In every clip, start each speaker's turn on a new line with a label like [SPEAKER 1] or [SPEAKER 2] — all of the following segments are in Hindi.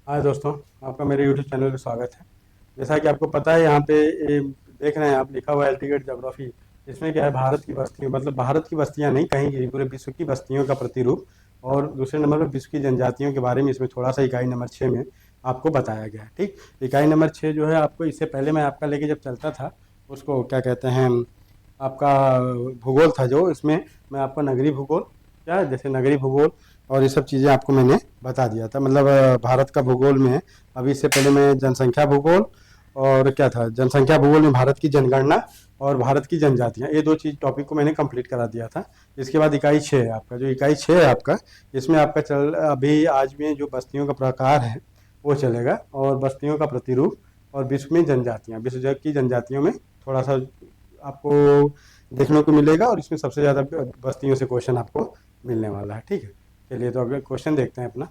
[SPEAKER 1] हाय दोस्तों, आपका मेरे यूट्यूब चैनल पे स्वागत है। जैसा कि आपको पता है, यहाँ पे ये देख रहे हैं आप, लिखा हुआ है एल्टीग्रेट ज्योग्राफी। इसमें क्या है, भारत की बस्तियों, मतलब भारत की बस्तियाँ नहीं, कहीं की पूरे विश्व की बस्तियों का प्रतिरूप। और दूसरे नंबर पर विश्व की जनजातियों के बारे में इसमें थोड़ा सा इकाई नंबर 6 में आपको बताया गया है। ठीक, इकाई नंबर 6 जो है आपको, इससे पहले मैं आपका लेके जब चलता था, उसको क्या कहते हैं, आपका भूगोल था जो, इसमें मैं आपका नगरीय भूगोल, क्या जैसे नगरीय भूगोल और ये सब चीज़ें आपको मैंने बता दिया था, मतलब भारत का भूगोल में। अभी इससे पहले मैं जनसंख्या भूगोल और क्या था, जनसंख्या भूगोल में भारत की जनगणना और भारत की जनजातियाँ, ये दो चीज़ टॉपिक को मैंने कंप्लीट करा दिया था। इसके बाद इकाई 6 है आपका, जो इकाई 6 है आपका, इसमें आपका चल अभी आज में जो बस्तियों का प्रकार है वो चलेगा, और बस्तियों का प्रतिरूप, और विश्व में जनजातियाँ, विश्व की जनजातियों में थोड़ा सा आपको देखने को मिलेगा, और इसमें सबसे ज़्यादा बस्तियों से क्वेश्चन आपको मिलने वाला है। ठीक है, चलिए तो अगले क्वेश्चन देखते हैं अपना।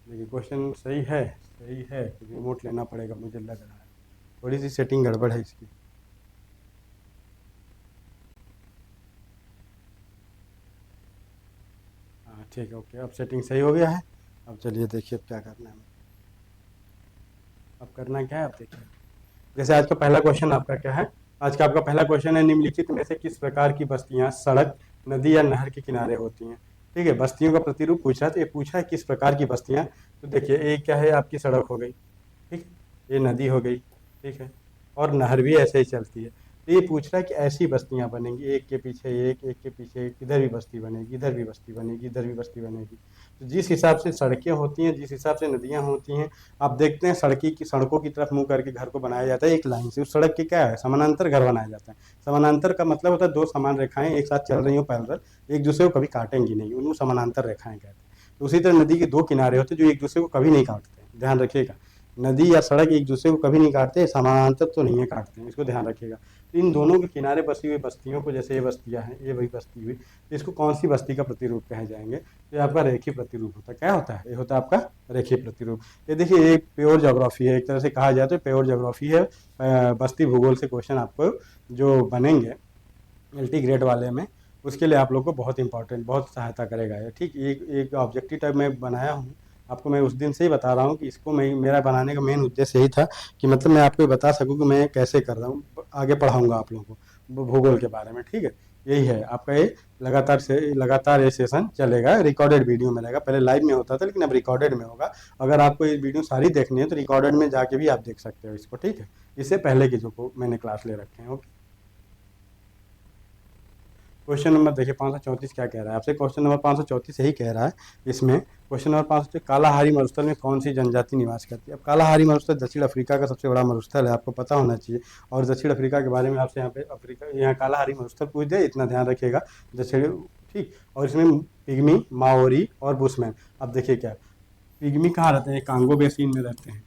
[SPEAKER 1] देखिए क्वेश्चन सही है, सही है, रिमोट लेना पड़ेगा मुझे लग रहा है, थोड़ी सी सेटिंग गड़बड़ है इसकी। हाँ ठीक है, ओके, अब सेटिंग सही हो गया है। अब चलिए देखिए अब क्या करना है, अब करना क्या है, अब देखिए। जैसे आज का पहला क्वेश्चन आपका क्या है, आज का आपका पहला क्वेश्चन है, निम्नलिखित में से किस प्रकार की बस्तियां सड़क, नदी या नहर के किनारे होती हैं। ठीक है, बस्तियों का प्रतिरूप पूछा, तो ये पूछा है किस प्रकार की बस्तियां। तो देखिए, एक क्या है, आपकी सड़क हो गई, ठीक है, ये नदी हो गई, ठीक है, और नहर भी ऐसे ही चलती है। तो ये पूछ रहा है कि ऐसी बस्तियां बनेंगी, एक के पीछे एक, एक के पीछे एक, इधर भी बस्ती बनेगी, इधर भी बस्ती बनेगी, इधर भी बस्ती बनेगी। तो जिस हिसाब से सड़कें होती हैं, जिस हिसाब से नदियां होती हैं, आप देखते हैं सड़कों की तरफ मुंह करके घर को बनाया जाता है एक लाइन से। उस सड़क के क्या है, समानांतर घर बनाया जाता है। समानांतर का मतलब होता है दो समान रेखाएं एक साथ चल रही हो पैरेलल, एक दूसरे को कभी काटेंगी नहीं, उनको समानांतर रेखाएं कहते हैं। तो उसी तरह नदी के दो किनारे होते हैं जो एक दूसरे को कभी नहीं काटते हैं, ध्यान रखिएगा। नदी या सड़क एक दूसरे को कभी नहीं काटते, समानांतर तो नहीं है काटते हैं, इसको ध्यान रखिएगा। तो इन दोनों के किनारे बसी हुई बस्तियों को, जैसे ये बस्तियां हैं, ये वही बस्ती हुई, तो इसको कौन सी बस्ती का प्रतिरूप कहे जाएंगे। तो ये आपका रेखीय प्रतिरूप होता है। क्या होता है, ये होता है आपका रेखीय प्रतिरूप। ये देखिए, एक प्योर ज्योग्राफी है, एक तरह से कहा जाए तो प्योर ज्योग्राफी है। बस्ती भूगोल से क्वेश्चन आपको जो बनेंगे एलटी ग्रेड वाले में, उसके लिए आप लोग को बहुत इंपॉर्टेंट, बहुत सहायता करेगा ये। ठीक, एक एक ऑब्जेक्टिव टाइप मैं बनाया हूँ आपको, मैं उस दिन से ही बता रहा हूँ कि इसको मैं, मेरा बनाने का मेन उद्देश्य यही था कि मतलब मैं आपको ये बता सकूँ कि मैं कैसे कर रहा हूँ, आगे पढ़ाऊँगा आप लोगों को भूगोल के बारे में। ठीक है, यही है आपका ये, लगातार ये सेशन चलेगा, रिकॉर्डेड वीडियो में रहेगा। पहले लाइव में होता था, लेकिन अब रिकॉर्डेड में होगा। अगर आपको ये वीडियो सारी देखनी है तो रिकॉर्डेड में जाके भी आप देख सकते हो इसको। ठीक है, इससे पहले की जो को मैंने क्लास ले रखे हैं। ओके, क्वेश्चन नंबर देखिए 534 क्या कह रहा है आपसे। क्वेश्चन नंबर 534 यही कह रहा है इसमें। क्वेश्चन नंबर 500, कालाहारी मरुस्थल में कौन सी जनजाति निवास करती है। अब कालाहारी मरुस्थल दक्षिण अफ्रीका का सबसे बड़ा मरुस्थल है, आपको पता होना चाहिए। और दक्षिण अफ्रीका के बारे में आपसे यहाँ पे, अफ्रीका यहाँ कालाहारी मरुस्थल पूछ दे, इतना ध्यान रखिएगा। दक्षिण, ठीक, और इसमें पिग्मी, माओरी और बुशमैन। अब देखिए क्या, पिग्मी कहाँ रहते हैं, कांगो बेसिन में रहते हैं।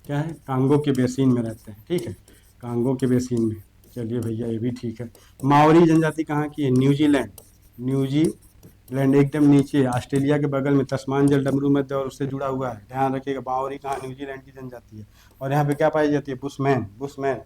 [SPEAKER 1] क्या है, कांगो के बेसिन में रहते हैं। ठीक है, कांगो के बेसिन में। चलिए भैया, ये भी ठीक है। माओरी जनजाति कहाँ की है, न्यूजीलैंड। न्यूजीलैंड एकदम नीचे, ऑस्ट्रेलिया के बगल में, तस्मान जल डमरू मध्य और उससे जुड़ा हुआ है, ध्यान रखिएगा। माओरी कहाँ, न्यूजीलैंड की जनजाति है। और यहाँ पे क्या पाई जाती है, बुशमैन। बुशमैन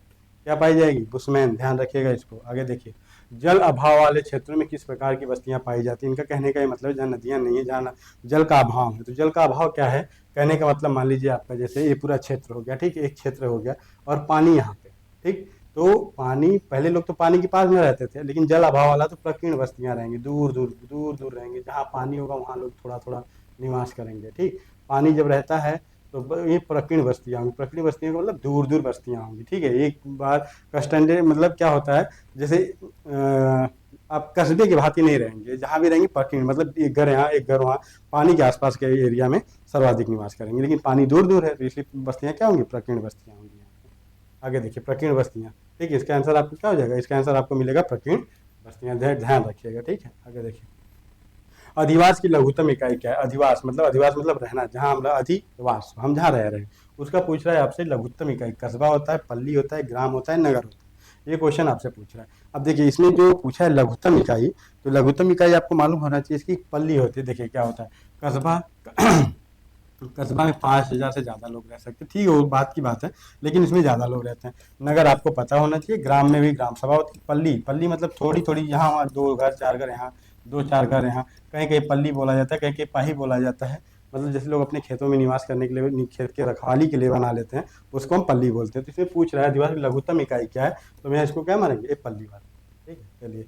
[SPEAKER 1] क्या पाई जाएगी, बुशमैन, ध्यान रखिएगा इसको। आगे देखिए, जल अभाव वाले क्षेत्रों में किस प्रकार की बस्तियां पाई जाती हैं। इनका कहने का ये मतलब, जहाँ नदियां नहीं है, जहाँ जल का अभाव है। तो जल का अभाव क्या है, कहने का मतलब, मान लीजिए आपका जैसे ये पूरा क्षेत्र हो गया, ठीक, एक क्षेत्र हो गया, और पानी यहाँ पे, ठीक। तो पानी, पहले लोग तो पानी के पास में रहते थे, लेकिन जल अभाव वाला तो प्रकीर्ण बस्तियां रहेंगी, दूर दूर दूर दूर रहेंगी, जहाँ पानी होगा वहाँ लोग थोड़ा थोड़ा निवास करेंगे। ठीक, पानी जब रहता है तो ये प्रकीर्ण बस्तियां होंगी। प्रकीर्ण बस्तियों का मतलब दूर दूर बस्तियां होंगी। ठीक है, एक बार कस्टंडे मतलब क्या होता है, जैसे आप कस्बे की भांति नहीं रहेंगे, जहाँ भी रहेंगे प्रकीर्ण, मतलब एक घर यहाँ एक घर वहाँ, पानी के आसपास के एरिया में सर्वाधिक निवास करेंगे, लेकिन पानी दूर दूर है, तो इसलिए बस्तियाँ क्या होंगी, प्रकीर्ण बस्तियाँ होंगी यहाँ पे। आगे देखिए, प्रकीर्ण बस्तियाँ। ठीक है, इसका आंसर आपको क्या हो जाएगा, इसका आंसर आपको मिलेगा प्रकीर्ण बस्तियाँ। ध्यान रखिएगा। ठीक है, आगे देखिए, अधिवास की लघुत्तम इकाई क्या है। अधिवास मतलब रहना, जहाँ हम अधिवास, हम जहाँ रह रहे हैं, उसका पूछ रहा है आपसे लघुत्तम इकाई। कस्बा होता है, पल्ली होता है, ग्राम होता है, नगर होता है। ये क्वेश्चन आपसे पूछ रहा है। अब देखिए, इसमें जो पूछा है लघुत्तम इकाई, तो लघुत्तम इकाई आपको मालूम होना चाहिए इसकी पल्ली होती है। देखिए क्या होता है, कस्बा कस्बा में 5,000 से ज़्यादा लोग रह सकते हैं, ठीक है, वो बात की बात है, लेकिन इसमें ज़्यादा लोग रहते हैं। नगर आपको पता होना चाहिए, ग्राम में भी ग्राम सभा होती है। पल्ली, पल्ली मतलब थोड़ी थोड़ी, यहाँ वहाँ 2 घर 4 घर यहाँ दो चार घर यहाँ, कहीं कहीं पल्ली बोला जाता है, कहीं कहीं पाही बोला जाता है। मतलब जैसे लोग अपने खेतों में निवास करने के लिए, खेत के रखवाली के लिए बना लेते हैं, उसको हम पल्ली बोलते हैं। तो इसमें पूछ रहा है दीवार की लघुत्तम इकाई क्या है, तो मैं इसको क्या मानेंगे, एक पल्ली वाला। ठीक है, चलिए।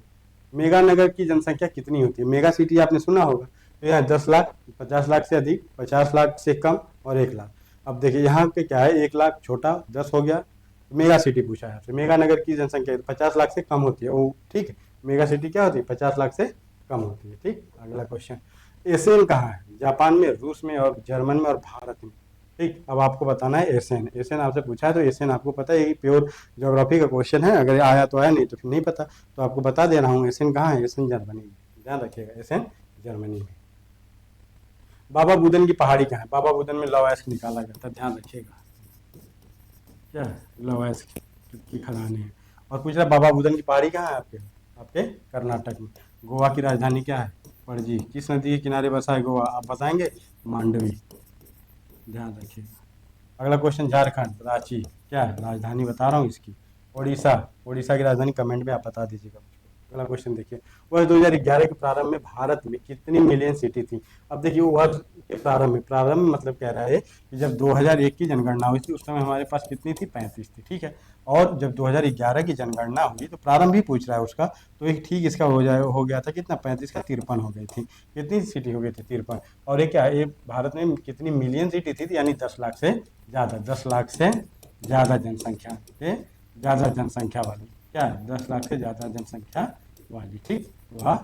[SPEAKER 1] मेगानगर की जनसंख्या कितनी होती है? मेगा सिटी आपने सुना होगा, तो यहाँ 10 लाख, 50 लाख से अधिक, 50 लाख से कम और 1 लाख। अब देखिए यहाँ पे क्या है, 1 लाख छोटा 10 हो गया, मेगा सिटी पूछा है आपसे। मेगानगर की जनसंख्या 50 लाख से कम होती है वो, ठीक है। मेगा सिटी क्या होती है, 50 लाख से कम होती है। ठीक, अगला क्वेश्चन, एशियन कहाँ है? जापान में, रूस में और जर्मन में और भारत में। ठीक, अब आपको बताना है एशियन। एशियन आपसे पूछा है तो एशियन आपको पता है, ये प्योर ज्योग्राफी का क्वेश्चन है, अगर आया तो आया, नहीं तो फिर नहीं पता। तो आपको बता दे रहा हूँ, एशियन कहाँ है, एशियन जर्मनी में, ध्यान रखिएगा, एशियन जर्मनी में। बाबा बुदन की पहाड़ी कहाँ है? बाबा बुदन में लवाइस्क निकाला जाता है, ध्यान रखिएगा। क्या है, लवाइस्क की खदानें हैं। और पूछ रहा बाबा बुदन की पहाड़ी कहाँ है आपके? आपके कर्नाटक में। गोवा की राजधानी क्या है? पणजी। किस नदी के किनारे बसा है गोवा? आप बताएंगे, मांडवी, ध्यान रखिएगा। अगला क्वेश्चन, झारखंड, रांची क्या है राजधानी, बता रहा हूँ इसकी। उड़ीसा, उड़ीसा की राजधानी कमेंट में आप बता दीजिएगा मुझको। अगला क्वेश्चन देखिए, वर्ष 2011 के प्रारंभ में भारत में कितनी मिलियन सिटी थी? अब देखिए वर्ष के प्रारंभ में मतलब कह रहा है कि जब 2001 की जनगणना हुई थी उस समय हमारे पास कितनी थी, 35 थी, ठीक है। और जब 2011 की जनगणना हुई तो प्रारंभ भी पूछ रहा है उसका, तो एक ठीक इसका हो गया था कितना, 35 का 53 हो गई थी। कितनी सिटी हो गई थी, 53। और ये क्या है, ये भारत में कितनी मिलियन सिटी थी, यानी 10 लाख से ज़्यादा, 10 लाख से ज़्यादा जनसंख्या के, ज़्यादा जनसंख्या वाली, क्या है, 10 लाख से ज़्यादा जनसंख्या वाली। ठीक, वह,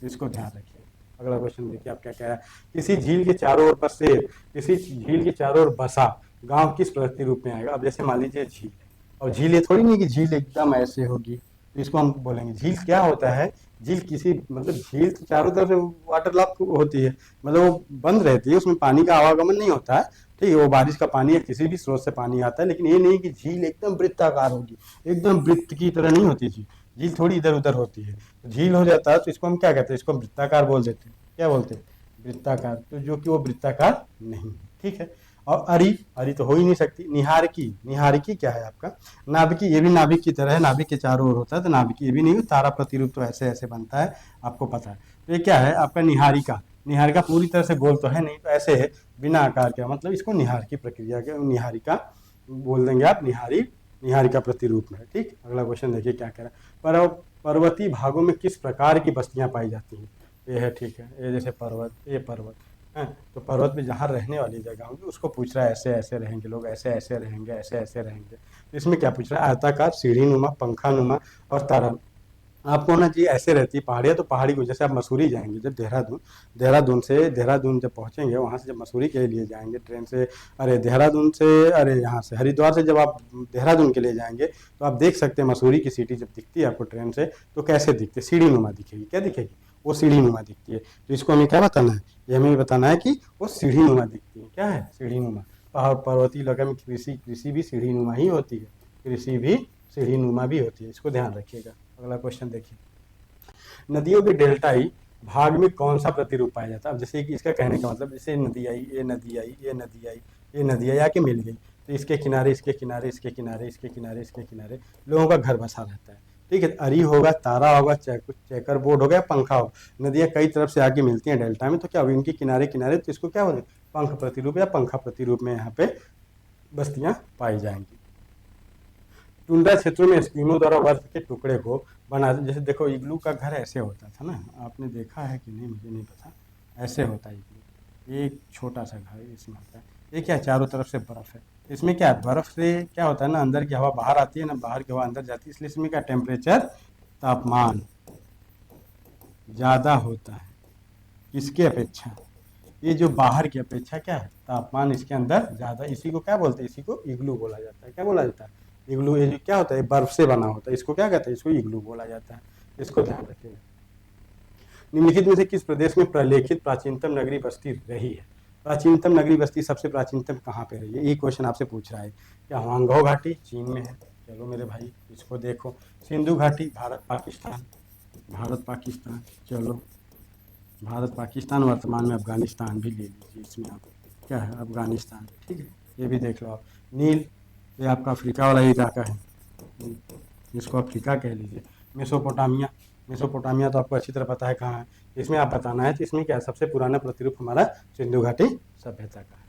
[SPEAKER 1] इसको ध्यान रखिए। अगला क्वेश्चन देखिए आप क्या कह रहा है, किसी झील के चारों ओर बसे, किसी झील के चारों ओर बसा गांव किस प्रकृति रूप में आएगा? अब जैसे मान लीजिए झील है, और झील ये थोड़ी नहीं कि झील एकदम ऐसे होगी, तो इसको हम बोलेंगे झील क्या होता है, झील किसी, मतलब झील तो चारों तरफ से वाटर लॉक होती है, मतलब वो बंद रहती है, उसमें पानी का आवागमन नहीं होता है। ठीक है, वो बारिश का पानी है, किसी भी स्रोत से पानी आता है, लेकिन ये नहीं कि झील एकदम वृत्ताकार होगी, एकदम वृत्त की तरह नहीं होती झील। झील थोड़ी इधर उधर होती है, तो झील हो जाता है तो इसको हम क्या कहते हैं, इसको हम वृत्ताकार बोल देते हैं। क्या बोलते हैं, वृत्ताकार। तो जो कि वो वृत्ताकार नहीं है, ठीक है। और अरी, अरी तो हो ही नहीं सकती। निहारकी, निहारकी क्या है आपका, नाभिकी, ये भी नाभिक की तरह है, नाभिक के चारों ओर होता है, तो नाभिकी ये भी नहीं, तारा प्रतिरूप तो ऐसे ऐसे बनता है, आपको पता है। तो ये क्या है आपका, निहारिका। निहारिका पूरी तरह से गोल तो है नहीं, तो ऐसे है, बिना आकार के, मतलब इसको निहार की प्रक्रिया के निहारिका बोल देंगे आप, निहारिका प्रतिरूप में। ठीक, अगला क्वेश्चन देखिए क्या कह रहा है, पर्वतीय भागों में किस प्रकार की बस्तियां पाई जाती हैं? ये है, ठीक है, ये जैसे पर्वत, ये पर्वत है, तो पर्वत में जहाँ रहने वाली जगह होगी उसको पूछ रहा है, ऐसे ऐसे रहेंगे लोग, ऐसे ऐसे रहेंगे, ऐसे ऐसे रहेंगे। तो इसमें क्या पूछ रहा है, आयताकार, सीढ़ी नुमा, पंखा नुमा और तारा। आपको होना चाहिए ऐसे रहती है पहाड़ियाँ, तो पहाड़ी को, जैसे आप मसूरी जाएंगे जब, देहरादून जब पहुँचेंगे, वहाँ से जब मसूरी के लिए जाएंगे ट्रेन से, अरे देहरादून से, अरे यहाँ से हरिद्वार से जब आप देहरादून के लिए जाएंगे, तो आप देख सकते हैं मसूरी की सिटी जब दिखती है आपको ट्रेन से, तो कैसे दिखती है, सीढ़ी नुमा दिखेगी। क्या दिखेगी, वो सीढ़ी नुमा दिखती है। तो इसको हमें क्या बताना है, ये हमें बताना है कि वो सीढ़ी नुमा दिखती है। क्या है, सीढ़ी नुमा। पहाड़ पर्वतीय इलाके में कृषि भी सीढ़ी नुमा ही होती है, कृषि भी सीढ़ी नुमा भी होती है, इसको ध्यान रखिएगा। अगला क्वेश्चन देखिए, नदियों के डेल्टाई भाग में कौन सा प्रतिरूप पाया जाता है? अब जैसे कि इसका कहने का मतलब, जैसे नदी आई, ये नदी आई, ये नदी आई, ये नदी आई, आके मिल गई, तो इसके किनारे, इसके किनारे, इसके किनारे, इसके किनारे, इसके किनारे लोगों का घर बसा रहता है। ठीक है, अरी होगा, तारा होगा, चेकर बोर्ड होगा, पंखा होगा। नदियाँ कई तरफ से आके मिलती हैं डेल्टा में, तो क्या होगा, इनके किनारे किनारे, तो इसको क्या बोलेंगे, पंख प्रतिरूप या पंखा प्रतिरूप में यहाँ पे बस्तियाँ पाई जाएंगी। टुंड्रा क्षेत्रों में एस्किमो द्वारा बर्फ के टुकड़े को बना, जैसे देखो इग्लू का घर ऐसे होता था ना, आपने देखा है कि नहीं मुझे नहीं पता, ऐसे होता है इग्लू, एक छोटा सा घर इसमें होता है। ये क्या, चारों तरफ से बर्फ है, इसमें क्या है, बर्फ से क्या होता है ना, अंदर की हवा बाहर आती है ना, बाहर की हवा अंदर जाती है, इसलिए इसमें क्या, टेम्परेचर, तापमान ज़्यादा होता है। किसकी अपेक्षा, ये जो बाहर की अपेक्षा क्या है, तापमान इसके अंदर ज़्यादा, इसी को क्या बोलते हैं, इसी को इग्लू बोला जाता है। क्या बोला जाता है, इग्लू। ये जो क्या होता है, बर्फ से बना होता है, इसको क्या कहते हैं, इसको इग्लू बोला जाता है, इसको ध्यान रखिएगा। निम्नलिखित में से किस प्रदेश में प्रलेखित प्राचीनतम नगरी बस्ती रही है? प्राचीनतम नगरी बस्ती सबसे प्राचीनतम कहाँ पे रही है, ये क्वेश्चन आपसे पूछ रहा है। क्या हुआंगहो घाटी चीन में है? चलो मेरे भाई इसको देखो। सिंधु घाटी, भारत पाकिस्तान, भारत पाकिस्तान, चलो भारत पाकिस्तान, वर्तमान में अफगानिस्तान भी ले लीजिए इसमें आप, क्या है, अफगानिस्तान, ठीक है, ये भी देख लो आप। नील, ये आपका अफ्रीका वाला इलाका है, इसको अफ्रीका कह लीजिए। मेसोपोटामिया, मेसोपोटामिया तो आपको अच्छी तरह पता है कहाँ है, इसमें आप बताना है। तो इसमें क्या है, सबसे पुराना प्रतिरूप हमारा सिंधु घाटी सभ्यता का है।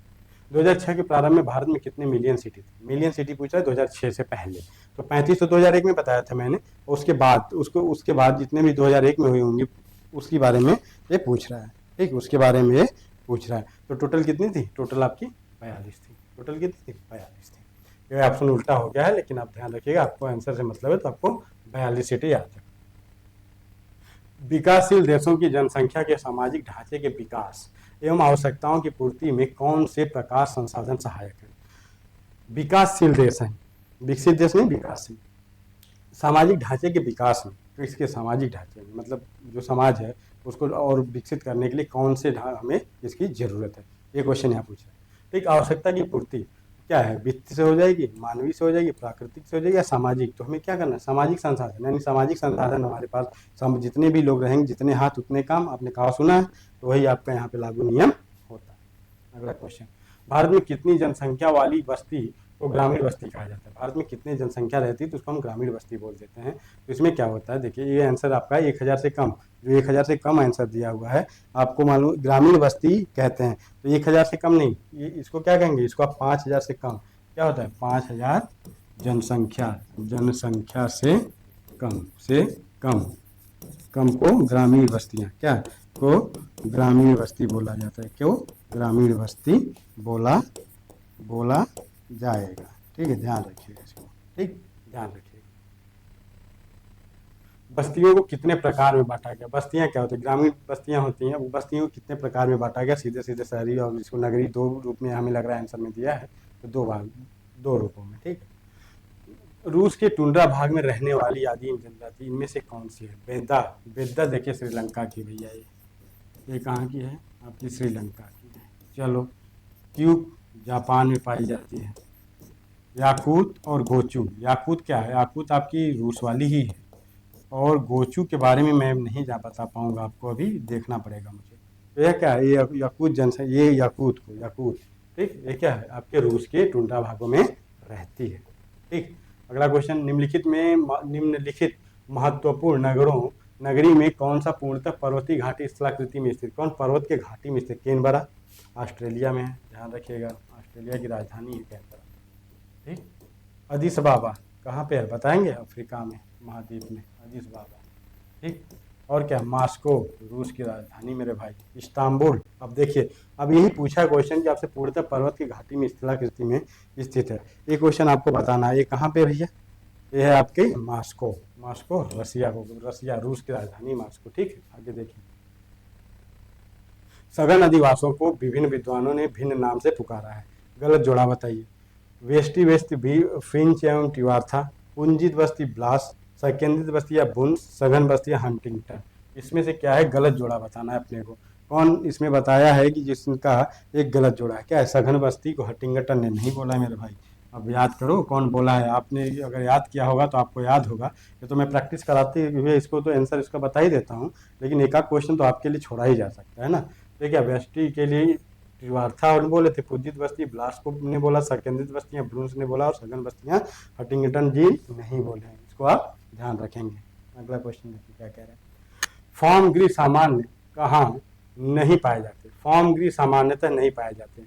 [SPEAKER 1] 2006 के प्रारंभ में भारत में कितने मिलियन सिटी थी? मिलियन सिटी पूछा है 2006 से पहले। तो 35 तो 2001 में बताया था मैंने, उसके बाद उसके बाद जितने भी 2001 में हुई होंगी उसके बारे में ये पूछ रहा है। ठीक, उसके बारे में ये पूछ रहा है। तो टोटल कितनी थी? टोटल आपकी 42 थी। टोटल कितनी थी? 42 थी। ये ऑप्शन उल्टा हो गया है, लेकिन आप ध्यान रखिएगा, आपको आंसर से मतलब है तो आपको 42 सीटें याद रखें। विकासशील देशों की जनसंख्या के सामाजिक ढांचे के विकास एवं आवश्यकताओं की पूर्ति में कौन से प्रकार संसाधन सहायक है? विकासशील देश हैं, विकसित देश नहीं, विकासशील। सामाजिक ढांचे के विकास में, तो इसके सामाजिक ढांचे में मतलब जो समाज है उसको और विकसित करने के लिए कौन से हमें इसकी जरूरत है, ये क्वेश्चन यहाँ पूछ रहा है। ठीक, आवश्यकता की पूर्ति क्या है? वित्त से हो जाएगी, मानवीय से हो जाएगी, प्राकृतिक से हो जाएगी या सामाजिक? तो हमें क्या करना है? सामाजिक संसाधन, यानी सामाजिक संसाधन हमारे पास जितने भी लोग रहेंगे, जितने हाथ उतने काम, आपने कहा सुना है, तो वही आपका यहाँ पे लागू नियम होता है। अगला क्वेश्चन, भारत में कितनी जनसंख्या वाली बस्ती को ग्रामीण बस्ती कहा जाता है? भारत में कितनी जनसंख्या रहती है तो उसको हम ग्रामीण बस्ती बोल देते हैं। तो इसमें क्या होता है, देखिए ये आंसर आपका है 1000 से कम, जो 1000 से कम आंसर दिया हुआ है आपको मालूम ग्रामीण बस्ती कहते हैं। तो 1000 से कम नहीं, ये इसको क्या कहेंगे, इसको आप 5000 से कम, क्या होता है 5000 जनसंख्या, जनसंख्या से कम कम को ग्रामीण बस्तियां क्या को ग्रामीण बस्ती बोला जाता है। क्यों ग्रामीण बस्ती बोला जाएगा? ठीक है, ध्यान रखिएगा इसको। ठीक, ध्यान रखिएगा। बस्तियों को कितने प्रकार में बांटा गया? बस्तियां क्या होती है? ग्रामीण बस्तियां होती हैं। बस्तियों को कितने प्रकार में बांटा गया? सीधे सीधे शहरी और इसको नगरी, दो रूप में हमें लग रहा है आंसर में दिया है, तो दो रूपों में। ठीक है। रूस के टुंड्रा भाग में रहने वाली आदिम जनजाति इनमें से कौन सी है? बेद्दा। बेद्दा देखिए श्रीलंका की भैया, ये कहाँ की है? आपकी श्रीलंका की है। चलो, क्यूब जापान में पाई जाती है। याकूत और गोचू, याकूत क्या है? याकूत आपकी रूस वाली ही है, और गोचू के बारे में मैं नहीं जा बता पाऊंगा, आपको अभी देखना पड़ेगा मुझे। तो यह क्या है? ये याकूत जनसंख्या, ये याकूत, ठीक, ये क्या है? आपके रूस के टुंड्रा भागों में रहती है। ठीक, अगला क्वेश्चन, निम्नलिखित महत्वपूर्ण नगरी में कौन सा पूर्णतः पर्वतीय घाटी स्थलाकृति में स्थित? कौन पर्वत के घाटी में स्थित? कैनबरा ऑस्ट्रेलिया में है, ध्यान रखिएगा, ऑस्ट्रेलिया की राजधानी है कैनबरा। ठीक, अदिस अबाबा कहाँ पे है बताएंगे? अफ्रीका में, महाद्वीप में अदिस अबाबा। ठीक, और क्या? मास्को रूस की राजधानी मेरे भाई। इस्तांबुल, अब देखिए, अब यही पूछा क्वेश्चन कि आपसे पूर्णतः पर्वत की घाटी में स्थलाकृति में स्थित है, ये क्वेश्चन आपको बताना है। ये कहाँ पे भैया? ये है आपके मास्को, रसिया रूस की राजधानी मास्को। ठीक है, आगे देखिए, सघन अधिवासियों को विभिन्न विद्वानों ने भिन्न नाम से पुकारा है, गलत जोड़ा बताइए। वेस्ट भी फिंच एवं ट्यूआर्था, पुंजित बस्ती ब्लास, संकेंद्रित बस्ती या बुन्स, सघन बस्ती या हंटिंगटन। इसमें से क्या है? गलत जोड़ा बताना है अपने को। कौन इसमें बताया है कि जिसका एक गलत जोड़ा है? क्या है? सघन बस्ती को हंटिंगटन ने नहीं बोला मेरे भाई। अब याद करो कौन बोला है। आपने अगर याद किया होगा तो आपको याद होगा, ये तो मैं प्रैक्टिस कराते हुए इसको तो आंसर इसका बता ही देता हूँ, लेकिन एक आध क्वेश्चन तो आपके लिए छोड़ा ही जा सकता है ना। तो क्या वेस्टी के लिए ट्यूआर्था और बोले थे, पुंजित बस्ती ब्लास को ने बोला, संकेंद्रित बस्तियां ब्लून्स ने बोला, और सघन बस्तियां हंटिंगटन जी नहीं बोले हैं। इसको आप ध्यान रखेंगे। अगला क्वेश्चन देखिए क्या कह रहे हैं। फॉर्म गृह सामान्य कहाँ नहीं पाए जाते? फॉर्म गृह सामान्यतः नहीं पाए जाते।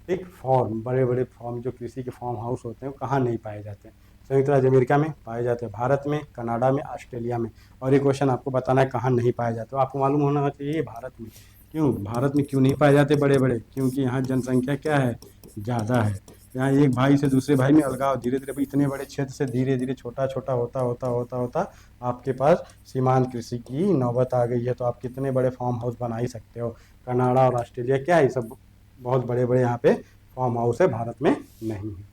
[SPEAKER 1] ठीक, फॉर्म, बड़े बड़े फॉर्म जो कृषि के फार्म हाउस होते हैं वो कहाँ नहीं पाए जाते हैं? संयुक्त राज्य अमेरिका में पाए जाते हैं, भारत में, कनाडा में, ऑस्ट्रेलिया में। और ये क्वेश्चन आपको बताना है कहाँ नहीं पाए जाते। तो आपको मालूम होना चाहिए भारत में। क्यों भारत में क्यों नहीं पाए जाते बड़े बड़े? क्योंकि यहाँ जनसंख्या क्या है? ज़्यादा है। यहाँ एक भाई से दूसरे भाई में अलगाव धीरे धीरे, इतने बड़े क्षेत्र से धीरे धीरे छोटा छोटा होता आपके पास सीमांत कृषि की नौबत आ गई है। तो आप कितने बड़े फार्म हाउस बना ही सकते हो। कनाडा और ऑस्ट्रेलिया क्या है, सब बहुत बड़े बड़े यहाँ पे फार्म हाउस है, भारत में नहीं है।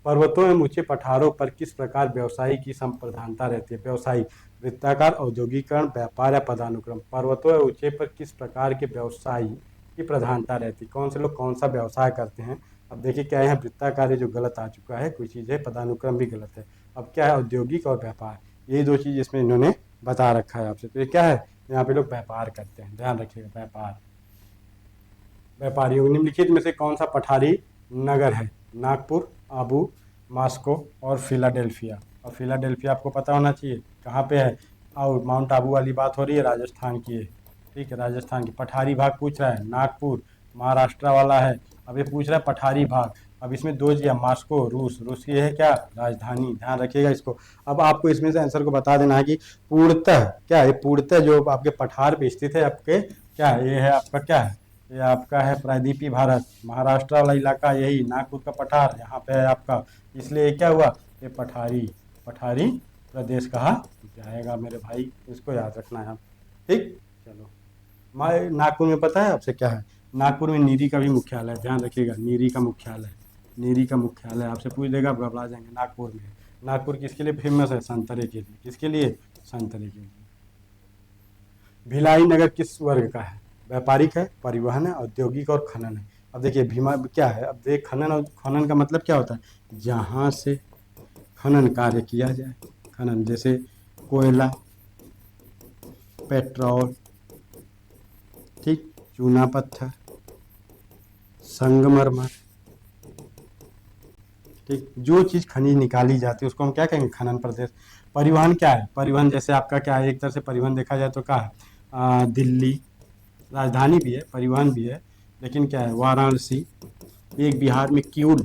[SPEAKER 1] पर्वतों एवं ऊंचे पठारों पर किस प्रकार व्यवसायी की संप्रधानता रहती है? व्यवसायी, वृत्ताकार, औद्योगिकरण, व्यापार या पदानुक्रम। पर्वतों या ऊंचे पर किस प्रकार के व्यवसायी की प्रधानता रहती है? कौन से लोग कौन सा व्यवसाय करते हैं? अब देखिए क्या है, वृत्ताकार जो गलत आ चुका है, कोई चीज़ है, पदानुक्रम भी गलत है। अब क्या है? औद्योगिक और व्यापार, यही दो चीज़ इसमें इन्होंने बता रखा है आपसे। तो ये क्या है? यहाँ पे लोग व्यापार करते हैं, ध्यान रखिएगा, व्यापार। व्यापारियों, निम्नलिखित में से कौन सा पठारी नगर है? नागपुर, आबू, मास्को और फिलाडेल्फिया। और फिलाडेल्फिया आपको पता होना चाहिए कहाँ पे है? और माउंट आबू वाली बात हो रही है, राजस्थान की है, ठीक है, राजस्थान की। पठारी भाग पूछ रहा है, नागपुर महाराष्ट्र वाला है। अब ये पूछ रहा है पठारी भाग, अब इसमें दो जिया, मॉस्को रूस, रूस की है क्या राजधानी, ध्यान रखिएगा इसको। अब आपको इसमें से आंसर को बता देना है कि पूर्णतः क्या है, पूर्णतः जो आपके पठार पे स्थित है आपके, क्या है ये, है आपका क्या है, ये आपका है प्रायद्वीपीय भारत, महाराष्ट्र वाला इलाका यही, नागपुर का पठार यहाँ पे है आपका, इसलिए क्या हुआ, ये पठारी, पठारी प्रदेश कहा जाएगा मेरे भाई, इसको याद रखना है आप, ठीक। चलो, नागपुर में पता है आपसे क्या है, नागपुर में नीरी का भी मुख्यालय है, ध्यान रखिएगा, नीरी का मुख्यालय, नीरी का मुख्यालय आपसे पूछ देगा, आप घबरा जाएंगे। नागपुर में, नागपुर किसके लिए फेमस है, संतरे के लिए, किसके लिए, संतरे के लिए। भिलाई नगर किस वर्ग का है, व्यापारिक है, परिवहन है, औद्योगिक और खनन है। अब देखिए भीमा क्या है, अब देख खनन, और खनन का मतलब क्या होता है, जहाँ से खनन कार्य किया जाए, खनन जैसे कोयला, पेट्रोल, ठीक, चूना पत्थर, संगमरमर, ठीक, जो चीज़ खनिज निकाली जाती है उसको हम क्या कहेंगे, खनन प्रदेश। परिवहन क्या है, परिवहन जैसे आपका क्या है, एक तरह से परिवहन देखा जाए तो क्या है, दिल्ली राजधानी भी है, परिवहन भी है, लेकिन क्या है, वाराणसी। एक बिहार में किऊल,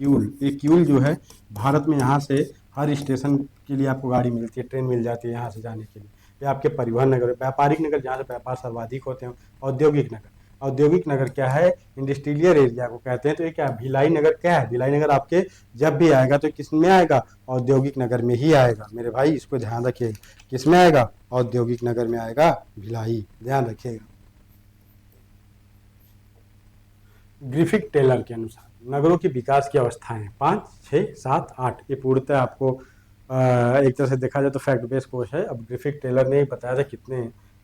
[SPEAKER 1] किऊल, ये किऊल जो है भारत में, यहाँ से हर स्टेशन के लिए आपको गाड़ी मिलती है, ट्रेन मिल जाती है यहाँ से जाने के लिए। ये आपके परिवहन नगर, व्यापारिक नगर जहाँ से व्यापार सर्वाधिक होते हैं। औद्योगिक नगर, औद्योगिक नगर क्या है, इंडस्ट्रियल एरिया को कहते हैं। तो ये क्या है, भिलाई नगर क्या है, भिलाई नगर आपके जब भी आएगा तो किस में आएगा, औद्योगिक नगर में ही आएगा मेरे भाई, इसको ध्यान रखिएगा, किस में आएगा, औद्योगिक नगर में आएगा भिलाई, ध्यान रखिएगा। ग्रिफिथ टेलर के अनुसार नगरों की विकास की अवस्थाएं 5, 6, 7, 8, ये पूर्णतः आपको एक तरह से देखा जाए तो फैक्ट बेस्ड कोर्स है। अब ग्रिफिथ टेलर ने बताया था कितने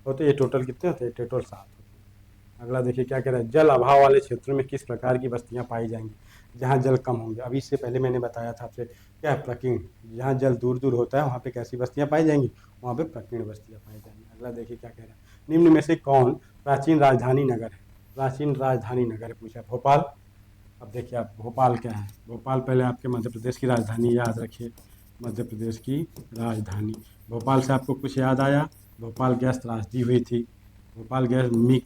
[SPEAKER 1] होते, ये टोटल कितने होते हैं, टोटल 7 होते हैं। अगला देखिए क्या कह रहा है, जल अभाव वाले क्षेत्रों में किस प्रकार की बस्तियां पाई जाएंगी, जहाँ जल कम होंगे। अभी इससे पहले मैंने बताया था आपसे, क्या है, प्रकीर्ण, जहाँ जल दूर दूर होता है वहाँ पे कैसी बस्तियाँ पाई जाएंगी, वहाँ पे प्रकीर्ण बस्तियाँ पाई जाएंगी। अगला देखिए क्या कह रहा है, निम्न में से कौन प्राचीन राजधानी नगर है, प्राचीन राजधानी नगर पूछा, भोपाल। अब देखिए आप, भोपाल क्या है, भोपाल पहले आपके मध्य प्रदेश की राजधानी, याद रखिए, मध्य प्रदेश की राजधानी। भोपाल से आपको कुछ याद आया, भोपाल गैस त्रासदी हुई थी, भोपाल गैस मिक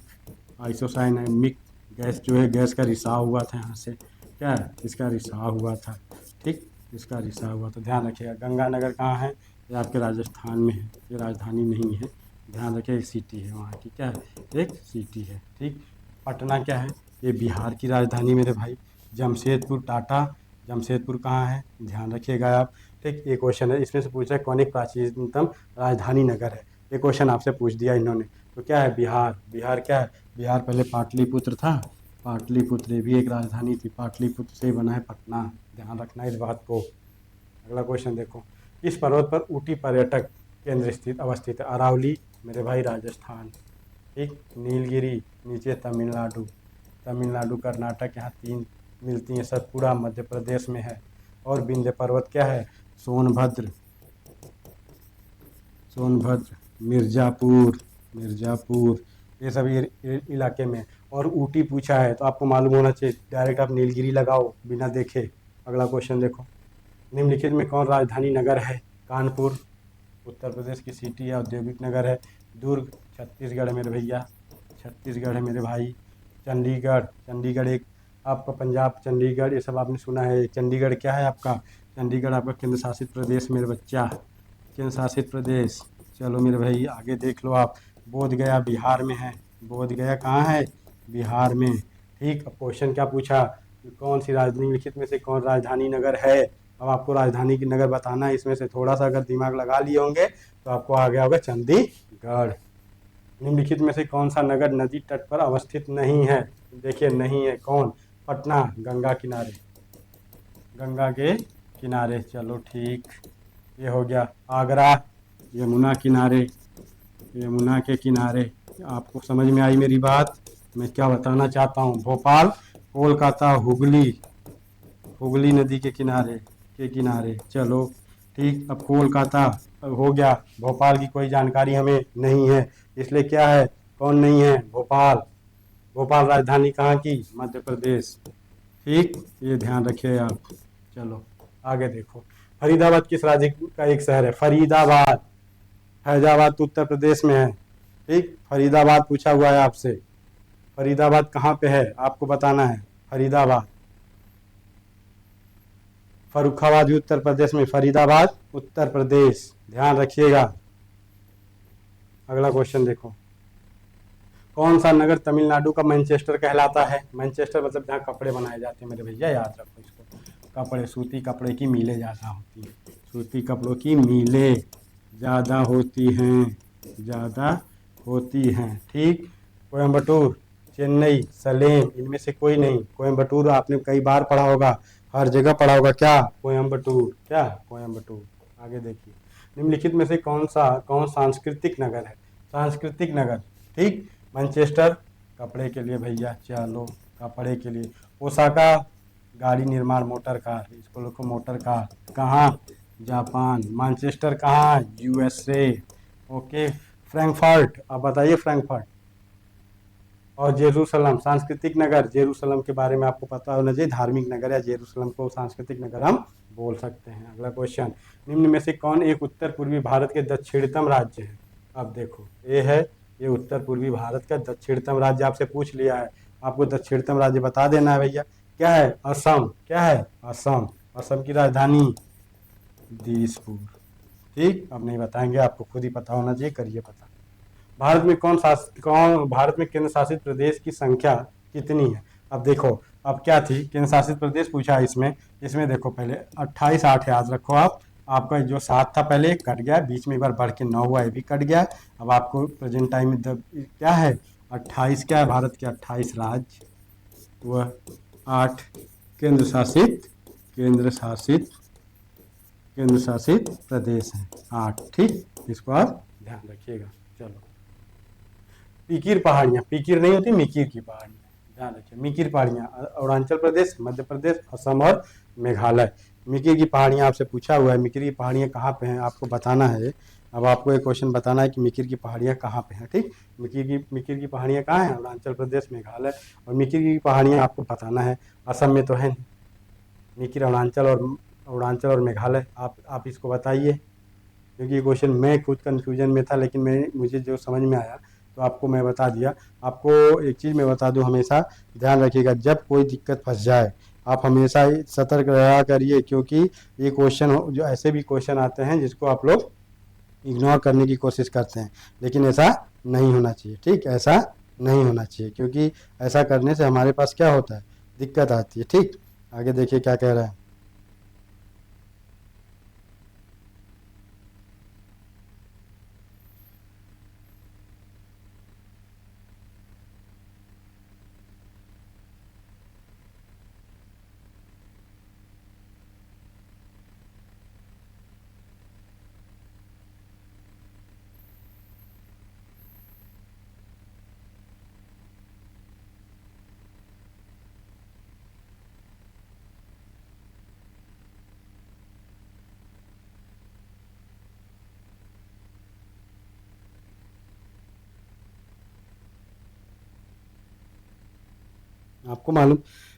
[SPEAKER 1] आइसोसाइनामिक गैस जो है, गैस का रिसाव हुआ था यहाँ से, क्या है, इसका रिसाव हुआ था, ठीक, इसका रिसाव हुआ। तो ध्यान रखिएगा, गंगानगर कहाँ है, ये आपके राजस्थान में है, ये राजधानी नहीं है, ध्यान रखिए, एक सिटी है वहाँ की, क्या है, एक सिटी है, ठीक। पटना क्या है, ये बिहार की राजधानी मेरे भाई। जमशेदपुर टाटा, जमशेदपुर कहाँ है, ध्यान रखिएगा आप, ठीक। ये क्वेश्चन है, इसमें से पूछा है कौन एक प्राचीनतम राजधानी नगर है, ये क्वेश्चन आपसे पूछ दिया इन्होंने। तो क्या है, बिहार, बिहार क्या है, बिहार पहले पाटलिपुत्र था, पाटलिपुत्र ये भी एक राजधानी थी, पाटलिपुत्र से बना है पटना, ध्यान रखना इस बात को। अगला क्वेश्चन देखो, इस पर्वत पर ऊटी पर्यटक केंद्र स्थित अवस्थित है, अरावली मेरे भाई राजस्थान, ठीक। नीलगिरी नीचे तमिलनाडु, तमिलनाडु कर्नाटक, यहाँ 3 मिलती हैं, सतपुड़ा मध्य प्रदेश में है, और विंध्य पर्वत क्या है, सोनभद्र, सोनभद्र, मिर्ज़ापुर, मिर्ज़ापुर, ये सभी इलाके में। और ऊटी पूछा है तो आपको मालूम होना चाहिए, डायरेक्ट आप नीलगिरी लगाओ बिना देखे। अगला क्वेश्चन देखो, निम्नलिखित में कौन राजधानी नगर है, कानपुर उत्तर प्रदेश की सिटी है, औद्योगिक नगर है। दुर्ग छत्तीसगढ़ है मेरे भैया, छत्तीसगढ़ है मेरे भाई। चंडीगढ़, चंडीगढ़ एक आपका पंजाब, चंडीगढ़ ये सब आपने सुना है। चंडीगढ़ क्या है आपका, चंडीगढ़ आपका केंद्र शासित प्रदेश मेरे बच्चा, केंद्र शासित प्रदेश। चलो मेरे भाई आगे देख लो आप, बोध गया बिहार में है, बोध गया कहाँ है, बिहार में, ठीक। अब क्वेश्चन क्या पूछा, कौन सी राजधानी लिखित में से कौन राजधानी नगर है। अब आपको राजधानी की नगर बताना है, इसमें से थोड़ा सा अगर दिमाग लगा लिए होंगे तो आपको आ गया होगा चंडीगढ़। निम्नलिखित में से कौन सा नगर नदी तट पर अवस्थित नहीं है, देखिए नहीं है, कौन, पटना, गंगा किनारे, गंगा के किनारे, चलो ठीक, ये हो गया। आगरा, यमुना किनारे, यमुना के किनारे। आपको समझ में आई मेरी बात, मैं क्या बताना चाहता हूँ। भोपाल, कोलकाता, हुगली, हुगली नदी के किनारे, के किनारे, चलो ठीक। अब कोलकाता हो गया, भोपाल की कोई जानकारी हमें नहीं है, इसलिए क्या है, कौन नहीं है, भोपाल। भोपाल राजधानी कहाँ की, मध्य प्रदेश, ठीक, ये ध्यान रखिए आप। चलो आगे देखो, फरीदाबाद किस राज्य का एक शहर है, फरीदाबाद, फैजाबाद तो उत्तर प्रदेश में है। ठीक, फरीदाबाद पूछा हुआ है आपसे, फरीदाबाद कहाँ पे है आपको बताना है। फरीदाबाद, फर्रुखाबाद भी उत्तर प्रदेश में, फरीदाबाद उत्तर प्रदेश, ध्यान रखिएगा। अगला क्वेश्चन देखो, कौन सा नगर तमिलनाडु का मैनचेस्टर कहलाता है। मैनचेस्टर मतलब जहाँ कपड़े बनाए जाते हैं मेरे भैया, याद रखो इसको। कपड़े, सूती कपड़े की मीलें ज़्यादा होती हैं, सूती कपड़ों की मीलें ज़्यादा होती हैं, ज़्यादा होती हैं। ठीक, कोयम्बटूर, चेन्नई, सलेम, इनमें से कोई नहीं। कोयम्बटूर आपने कई बार पढ़ा होगा, हर जगह पढ़ा होगा, क्या कोयम्बटूर, क्या कोयम्बटूर। आगे देखिए, निम्नलिखित में से कौन सांस्कृतिक नगर है। सांस्कृतिक नगर, ठीक, मैनचेस्टर कपड़े के लिए भैया, चलो कपड़े के लिए। ओसाका गाड़ी निर्माण, मोटर कार, इसको लिखो मोटर कार, कहाँ, जापान। मैनचेस्टर कहाँ, यूएसए। ओके, फ्रैंकफर्ट, अब बताइए फ्रैंकफर्ट। और जेरूसलम, सांस्कृतिक नगर, जेरूसलम के बारे में आपको पता होना चाहिए, धार्मिक नगर है जेरूसलम को सांस्कृतिक नगर हम बोल सकते हैं। अगला क्वेश्चन, निम्न में से कौन एक उत्तर पूर्वी भारत के दक्षिणतम राज्य है। अब देखो, ये उत्तर पूर्वी भारत का दक्षिणतम राज्य आपसे पूछ लिया है, आपको दक्षिणतम राज्य बता देना है भैया। क्या है, असम। क्या है, असम। असम की राजधानी दिसपुर। ठीक, अब नहीं बताएंगे, आपको खुद ही पता होना चाहिए, करिए पता। भारत में केंद्र शासित प्रदेश की संख्या कितनी है। अब देखो, अब क्या थी, केंद्र शासित प्रदेश पूछा है इसमें देखो, पहले 28 8 याद रखो आप। आपका जो 7 था पहले कट गया, बीच में एक बार बढ़ के 9 हुआ, ये भी कट गया। अब आपको प्रेजेंट टाइम में क्या है, 28 क्या है, भारत के 28 राज्य व 8 केंद्र शासित प्रदेश हैं, 8। ठीक, इसको आप ध्यान रखिएगा। चलो, पीकीर पहाड़ियाँ, पीकीर नहीं होती, मिकीर की पहाड़ियाँ, ध्यान रखिए। मिकीर पहाड़ियाँ अरुणाचल प्रदेश, मध्य प्रदेश, असम और मेघालय। मिकीर की पहाड़ियाँ आपसे पूछा हुआ है, मिकीर की पहाड़ियाँ कहाँ पे हैं आपको बताना है। अब आपको एक क्वेश्चन बताना है कि मिकीर की पहाड़ियाँ कहाँ पे हैं। ठीक, मिकीर की पहाड़ियाँ कहाँ हैं, अरुणाचल प्रदेश, मेघालय। और मिकीर की पहाड़ियाँ आपको बताना है, असम में तो है नहीं। मिकीर अरुणाचल और मेघालय, आप इसको बताइए, क्योंकि ये क्वेश्चन मैं खुद कंफ्यूजन में था, लेकिन मुझे जो समझ में आया तो आपको मैं बता दिया। आपको एक चीज़ मैं बता दूं, हमेशा ध्यान रखिएगा, जब कोई दिक्कत फंस जाए आप हमेशा सतर्क रहा करिए, क्योंकि ये क्वेश्चन जो ऐसे भी क्वेश्चन आते हैं जिसको आप लोग इग्नोर करने की कोशिश करते हैं, लेकिन ऐसा नहीं होना चाहिए। ठीक, ऐसा नहीं होना चाहिए, क्योंकि ऐसा करने से हमारे पास क्या होता है, दिक्कत आती है। ठीक, आगे देखिए क्या कह रहा है।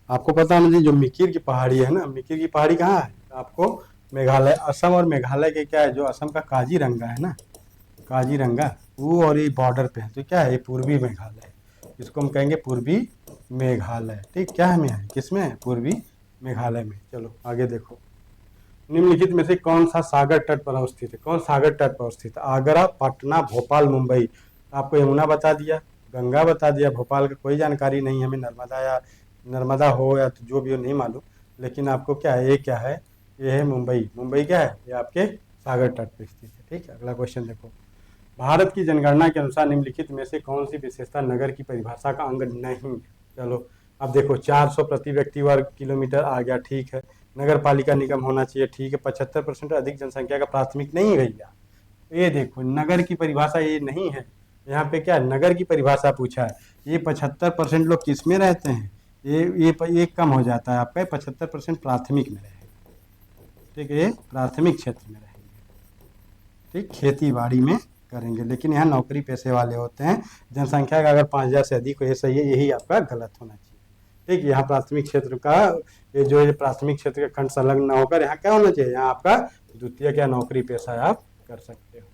[SPEAKER 1] आपको पता होना चाहिए, जो मिकीर की पहाड़ी है ना, मिकीर की पहाड़ी कहाँ है आपको, मेघालय। असम और मेघालय के क्या है, जो असम का काजीरंगा है ना, काजीरंगा, वो और ये बॉर्डर पे है, तो क्या है, ये पूर्वी मेघालय, इसको हम कहेंगे पूर्वी मेघालय। ठीक, क्या है, में किसमें है, पूर्वी मेघालय में। चलो आगे देखो, निम्नलिखित में से कौन सा सागर तट पर अवस्थित है। कौन सागर तट पर अवस्थित है, आगरा, पटना, भोपाल, मुंबई। आपको यमुना बता दिया, गंगा बता दिया, भोपाल का कोई जानकारी नहीं हमें, नर्मदा हो या तो जो भी हो नहीं मालूम, लेकिन आपको क्या है, ये क्या है, ये है मुंबई। मुंबई क्या है, ये आपके सागर तट पर स्थित है। ठीक, अगला क्वेश्चन देखो, भारत की जनगणना के अनुसार निम्नलिखित में से कौन सी विशेषता नगर की परिभाषा का अंग नहीं। चलो, अब देखो, 400 प्रति व्यक्ति वर्ग किलोमीटर आ गया, ठीक है। नगर पालिका निगम होना चाहिए, ठीक है। 75% अधिक जनसंख्या का प्राथमिक नहीं भैया, ये देखो नगर की परिभाषा ये नहीं है, यहाँ पे क्या नगर की परिभाषा पूछा है। ये 75% लोग किस में रहते हैं, ये कम हो जाता है आपका, 75% प्राथमिक में रहेगा। ठीक है, ये प्राथमिक क्षेत्र में रहेंगे। ठीक, खेती बाड़ी में करेंगे, लेकिन यहाँ नौकरी पेशे वाले होते हैं। जनसंख्या का अगर 5000 से अधिक हो, ये सही है, यही आपका गलत होना चाहिए। ठीक, यहाँ प्राथमिक क्षेत्र का ये प्राथमिक क्षेत्र का खंड संलग्न न होकर यहाँ क्या होना चाहिए, यहाँ आपका द्वितीय क्या नौकरी पेशा आप कर सकते हो।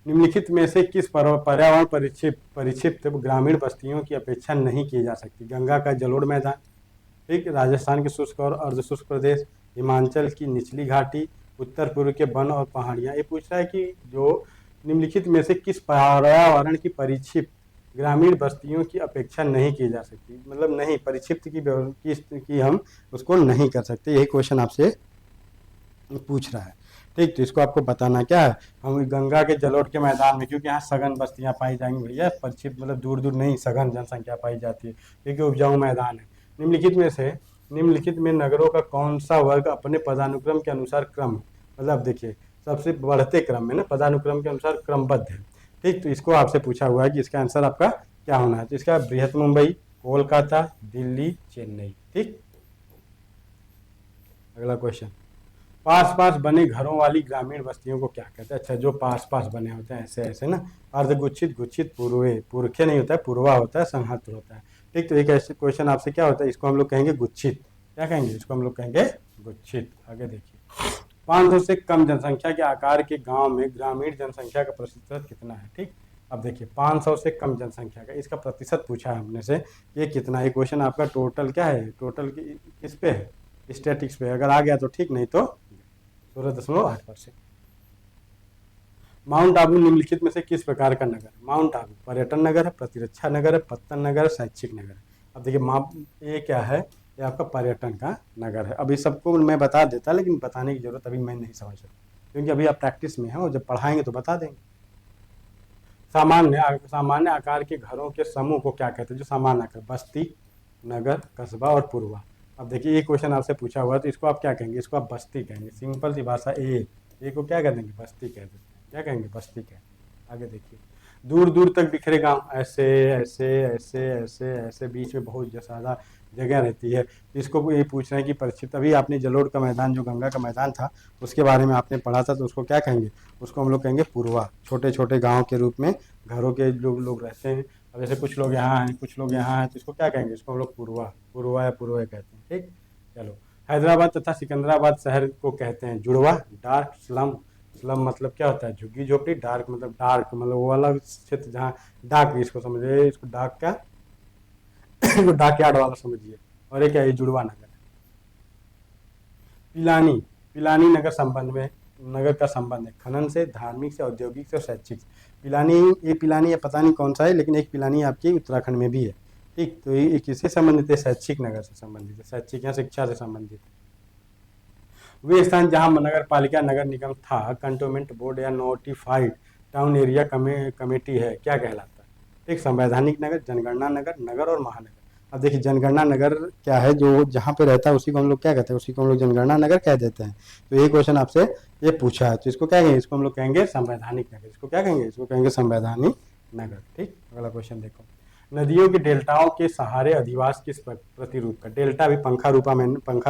[SPEAKER 1] निम्नलिखित में से किस पर्यावरण परिक्षिप्त ग्रामीण बस्तियों की अपेक्षा नहीं की जा सकती? गंगा का जलोढ़ मैदान, ठीक, राजस्थान के शुष्क और अर्धशुष्क प्रदेश, हिमाचल की निचली घाटी, उत्तर पूर्व के वन और पहाड़ियाँ। ये पूछ रहा है कि जो निम्नलिखित में से किस पर्यावरण की परिक्षिप्त ग्रामीण बस्तियों की अपेक्षा नहीं की जा सकती, मतलब नहीं, परिक्षिप्त की हम उसको नहीं कर सकते, यही क्वेश्चन आपसे पूछ रहा है। ठीक, तो इसको आपको बताना क्या है, हम गंगा के जलोढ़ के मैदान में, क्योंकि यहाँ सघन बस्तियाँ पाई जाएंगी भैया, परिक्षिप्त मतलब दूर दूर नहीं, सघन जनसंख्या पाई जाती है, क्योंकि उपजाऊ मैदान है। निम्नलिखित में नगरों का कौन सा वर्ग अपने पदानुक्रम के अनुसार मतलब देखिए सबसे बढ़ते क्रम में ना, पदानुक्रम के अनुसार क्रमबद्ध है। ठीक, तो इसको आपसे पूछा हुआ है कि इसका आंसर आपका क्या होना है। तो इसका बृहत मुंबई, कोलकाता, दिल्ली, चेन्नई। ठीक, अगला क्वेश्चन, पास पास बने घरों वाली ग्रामीण बस्तियों को क्या कहते हैं? अच्छा, जो पास पास बने होते हैं ऐसे ऐसे ना, अर्धगुच्छित, गुच्छित, पूर्वे, पुरखे नहीं होता है, पूर्वा होता है, संहत होता है। ठीक, तो एक ऐसे क्वेश्चन आपसे क्या होता है, इसको हम लोग कहेंगे गुच्छित। क्या कहेंगे इसको? हम लोग कहेंगे गुच्छित। आगे देखिए, 500 से कम जनसंख्या के आकार के गांव में ग्रामीण जनसंख्या का प्रतिशत कितना है? ठीक, अब देखिए 500 से कम जनसंख्या का, इसका प्रतिशत पूछा है हमने से, ये कितना है? क्वेश्चन आपका टोटल क्या है, टोटल किस पे है? स्टैटिक्स पे। अगर आ गया तो ठीक, नहीं तो 16.8%। माउंट आबू निम्नलिखित में से किस प्रकार का नगर है? माउंट आबू पर्यटन नगर है, प्रतिरक्षा नगर है, पत्तन नगर है, शैक्षिक नगर है। अब देखिए ये क्या है, ये आपका पर्यटन का नगर है। अभी सबको मैं बता देता, लेकिन बताने की जरूरत अभी मैं नहीं समझ रहा, क्योंकि अभी आप प्रैक्टिस में हैं और जब पढ़ाएंगे तो बता देंगे। सामान्य आकार के घरों के समूह को क्या कहते हैं? जो सामान्य आकार, बस्ती, नगर, कस्बा और पूर्वा। अब देखिए ये क्वेश्चन आपसे पूछा हुआ है, तो इसको आप क्या कहेंगे? इसको आप बस्ती कहेंगे, सिंपल सी भाषा। ए को क्या कह देंगे? बस्ती कह देते हैं। क्या कहेंगे? बस्ती कह। आगे देखिए, दूर दूर तक बिखरे गांव, ऐसे ऐसे ऐसे ऐसे ऐसे, बीच में बहुत ज़्यादा जगह रहती है। इसको ये पूछ रहे हैं कि परिचित, अभी आपने जलोढ़ का मैदान, जो गंगा का मैदान था, उसके बारे में आपने पढ़ा था, तो उसको क्या कहेंगे? उसको हम लोग कहेंगे पूर्वा। छोटे छोटे गाँव के रूप में घरों के लोग रहते हैं। अब जैसे कुछ लोग यहाँ हैं, कुछ लोग यहाँ हैं, तो इसको क्या कहेंगे? इसको हम लोग पूर्वा या पूर्व कहते हैं। ठीक, चलो, हैदराबाद तथा सिकंदराबाद शहर को कहते हैं जुड़वा, डार्क, स्लम। स्लम मतलब क्या होता है? झुग्गी झोपड़ी। डार्क मतलब वो वाला क्षेत्र जहाँ डार्क, इसको समझिए, इसको डार्क क्या इसको डार्क यार्ड वाला समझिए। और ये क्या है? जुड़वा नगर है। पिलानी नगर का संबंध है खनन से, धार्मिक से, औद्योगिक से और शैक्षिक से। पिलानी ये पता नहीं कौन सा है, लेकिन एक पिलानी आपकी उत्तराखंड में भी है। ठीक, तो ये किससे संबंधित है? शैक्षिक नगर से संबंधित है, शैक्षिक या शिक्षा से संबंधित है। वे स्थान जहां नगर पालिका, नगर निगम था, कंटोनमेंट बोर्ड या नोटिफाइड टाउन एरिया कमेटी है, क्या कहलाता है? एक संवैधानिक नगर, जनगणना नगर, नगर और महानगर। अब देखिए जनगणना नगर क्या है, जो जहाँ पे रहता है उसी को हम लोग क्या कहते हैं? उसी को हम लोग जनगणना नगर कह देते हैं। तो ये क्वेश्चन आपसे ये पूछा है, तो इसको क्या कहेंगे? इसको हम लोग कहेंगे संवैधानिक नगर। इसको क्या कहेंगे? इसको कहेंगे संवैधानिक नगर। ठीक, अगला क्वेश्चन देखो, नदियों के डेल्टाओं के सहारे अधिवास किस प्रतिरूप का? डेल्टा अभी पंखा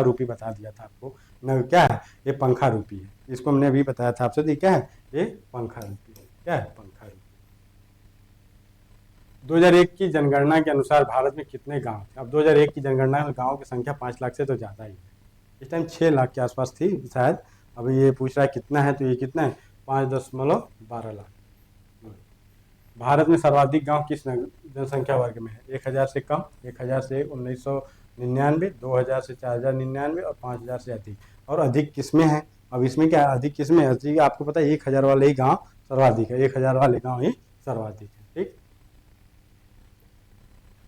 [SPEAKER 1] रूपी बता दिया था आपको। क्या है? ये पंखा रूपी है, इसको हमने अभी बताया था आपसे। क्या है ये? पंखा रूपी है। क्या है? पंखा रूपी। 2001 की जनगणना के अनुसार भारत में कितने गांव थे? अब 2001 की जनगणना में गांवों की संख्या 5 लाख से तो ज़्यादा ही है। इस टाइम 6 लाख के आसपास थी शायद। अभी ये पूछ रहा है कितना है, तो ये कितना है? 5.12 लाख। भारत में सर्वाधिक गांव किस जनसंख्या वर्ग में है? 1000 से कम, 1000 से 1999, 2000 से 4099 और 5000 से अधिक। और अधिक किसमें है? अब इसमें क्या है? अधिक किसमें है? अधिक आपको पता है 1000 वाले ही गांव सर्वाधिक है, 1000 वाले गांव ही सर्वाधिक है। ठीक,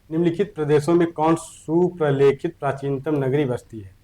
[SPEAKER 1] निम्नलिखित प्रदेशों में कौन सुप्रलेखित प्राचीनतम नगरी बस्ती है?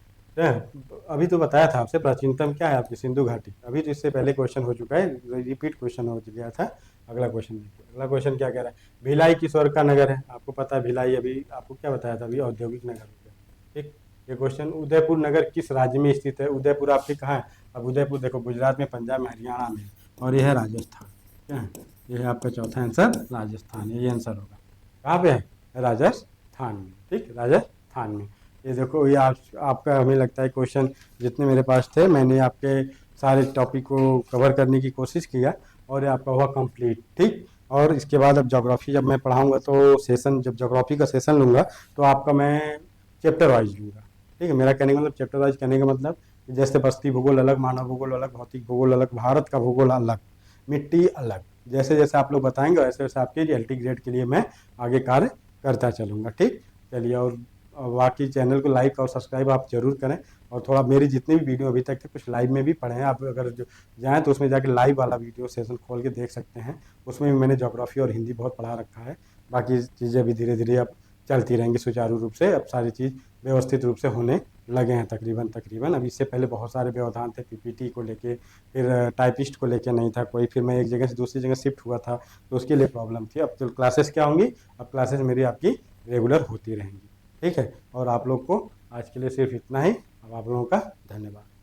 [SPEAKER 1] अभी तो बताया था आपसे, प्राचीनतम क्या है आपकी? सिंधु घाटी। अभी तो इससे पहले क्वेश्चन हो चुका है, रिपीट क्वेश्चन हो गया था। अगला क्वेश्चन देखिए, अगला क्वेश्चन क्या कह रहा है? भिलाई किस वर्ग का नगर है? आपको पता है भिलाई, अभी आपको क्या बताया था? अभी औद्योगिक नगर हो गया। ठीक, ये क्वेश्चन, उदयपुर नगर किस राज्य में स्थित है? उदयपुर आपके कहाँ है? अब उदयपुर देखो, गुजरात में, पंजाब में, हरियाणा में, और यह है राजस्थान। क्या है? यह है आपका चौथा आंसर, राजस्थान। ये आंसर होगा। कहाँ पे है? राजस्थान में। ठीक, राजस्थान में। ये देखो, ये आपका हमें लगता है क्वेश्चन जितने मेरे पास थे, मैंने आपके सारे टॉपिक को कवर करने की कोशिश किया और ये आपका हुआ कंप्लीट। ठीक, और इसके बाद अब ज्योग्राफी जब मैं पढ़ाऊंगा, तो जब ज्योग्राफी का सेशन लूँगा, तो आपका मैं चैप्टर वाइज लूँगा। ठीक है, मेरा कहने का मतलब, चैप्टर वाइज कहने का मतलब, जैसे बस्ती भूगोल अलग, मानव भूगोल अलग, भौतिक भूगोल अलग, भारत का भूगोल अलग, मिट्टी अलग, जैसे जैसे आप लोग बताएंगे वैसे वैसे आपके LT ग्रेड के लिए मैं आगे कार्य करता चलूँगा। ठीक, चलिए। और बाकी चैनल को लाइक और सब्सक्राइब आप जरूर करें। और थोड़ा मेरी जितनी भी वीडियो अभी तक के कुछ लाइव में भी पढ़े हैं, आप अगर जो जाएँ तो उसमें जाके लाइव वाला वीडियो सेशन खोल के देख सकते हैं। उसमें भी मैंने ज्योग्राफी और हिंदी बहुत पढ़ा रखा है। बाकी चीज़ें भी धीरे धीरे अब चलती रहेंगी सुचारू रूप से। अब सारी चीज़ व्यवस्थित रूप से होने लगे हैं तकरीबन तकरीबन। अब इससे पहले बहुत सारे व्यवधान थे, PPT को लेके, फिर टाइपिस्ट को लेके नहीं था कोई, फिर मैं एक जगह से दूसरी जगह शिफ्ट हुआ था तो उसके लिए प्रॉब्लम थी। अब तो क्लासेस क्या होंगी, अब क्लासेस मेरी आपकी रेगुलर होती रहेंगी। ठीक है, और आप लोग को आज के लिए सिर्फ इतना ही। अब आप लोगों का धन्यवाद।